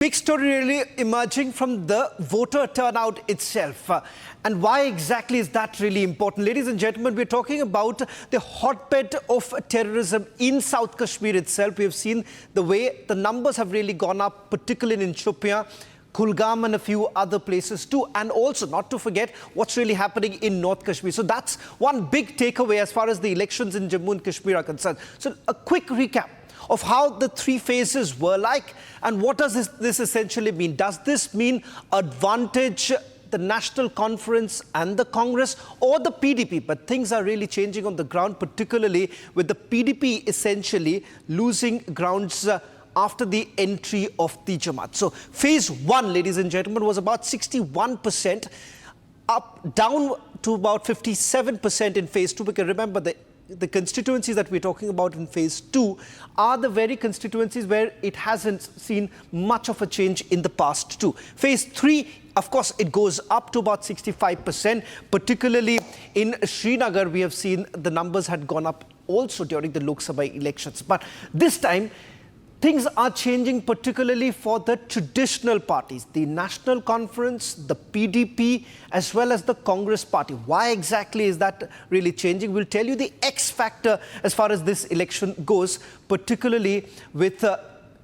Big story really emerging from the voter turnout itself. And why exactly is that really important? Ladies and gentlemen, we're talking about the hotbed of terrorism in South Kashmir itself. We have seen the way the numbers have really gone up, particularly in Shopia, Kulgam and a few other places too. And also, not to forget, what's really happening in North Kashmir. So that's one big takeaway as far as the elections in Jammu and Kashmir are concerned. So a quick recap of how the three phases were like and what does this essentially mean? Does this mean advantage the National Conference and the Congress or the PDP? But things are really changing on the ground, particularly with the PDP essentially losing grounds after the entry of the Jamaat. So phase one, ladies and gentlemen, was about 61%, down to about 57% in phase two, because remember the constituencies that we're talking about in phase two are the very constituencies where it hasn't seen much of a change in the past too. Phase three, of course, it goes up to about 65%, particularly in Srinagar. We have seen the numbers had gone up also during the Lok Sabha elections. But this time, things are changing, particularly for the traditional parties, the National Conference, the PDP, as well as the Congress party. Why exactly is that really changing? We'll tell you the X factor as far as this election goes, particularly with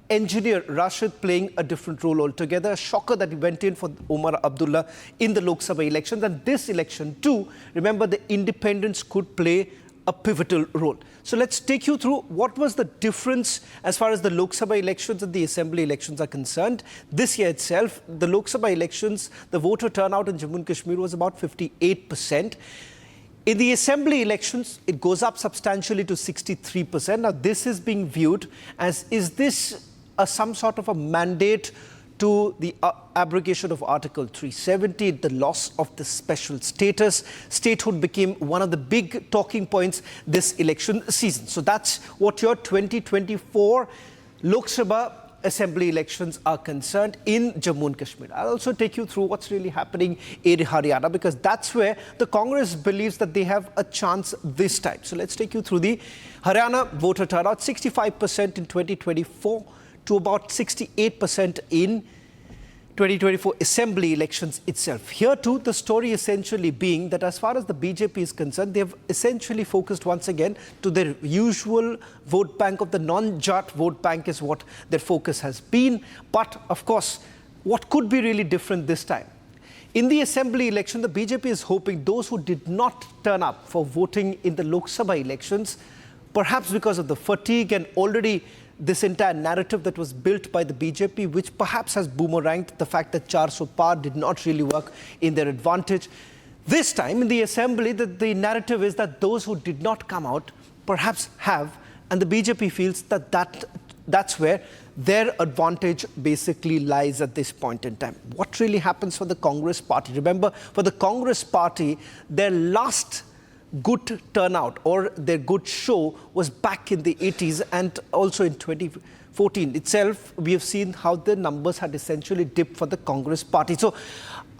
engineer Rashid playing a different role altogether. A shocker that he went in for Omar Abdullah in the Lok Sabha elections. And this election too, remember, the independents could play a pivotal role. So let's take you through what was the difference as far as the Lok Sabha elections and the Assembly elections are concerned. This year itself, the Lok Sabha elections, the voter turnout in Jammu and Kashmir was about 58%. In the Assembly elections, it goes up substantially to 63%. Now, this is being viewed as, is this some sort of a mandate to the abrogation of Article 370, the loss of the special status? Statehood became one of the big talking points this election season. So that's what your 2024 Lok Sabha Assembly elections are concerned in Jammu and Kashmir. I'll also take you through what's really happening in Haryana, because that's where the Congress believes that they have a chance this time. So let's take you through the Haryana voter turnout, 65% in 2024. to about 68% in 2024 Assembly elections itself. Here too, the story essentially being that as far as the BJP is concerned, they have essentially focused once again to their usual vote bank of the non-Jat vote bank is what their focus has been. But of course, what could be really different this time? In the Assembly election, the BJP is hoping those who did not turn up for voting in the Lok Sabha elections, perhaps because of the fatigue and already this entire narrative that was built by the BJP, which perhaps has boomeranged the fact that 400 Par did not really work in their advantage. This time in the Assembly, the narrative is that those who did not come out perhaps have, and the BJP feels that that's where their advantage basically lies at this point in time. What really happens for the Congress party? Remember, for the Congress party, their last good turnout or their good show was back in the 80s, and also in 2014 itself, we have seen how the numbers had essentially dipped for the Congress party. So,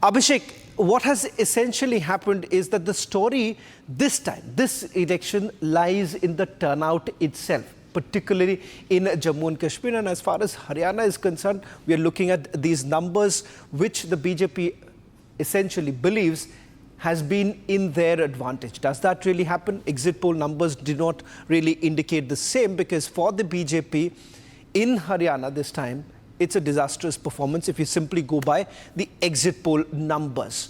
Abhishek, what has essentially happened is that the story this time, this election, lies in the turnout itself, particularly in Jammu and Kashmir. And as far as Haryana is concerned, we are looking at these numbers which the BJP essentially believes has been in their advantage. Does that really happen? Exit poll numbers do not really indicate the same, because for the BJP in Haryana this time, it's a disastrous performance if you simply go by the exit poll numbers.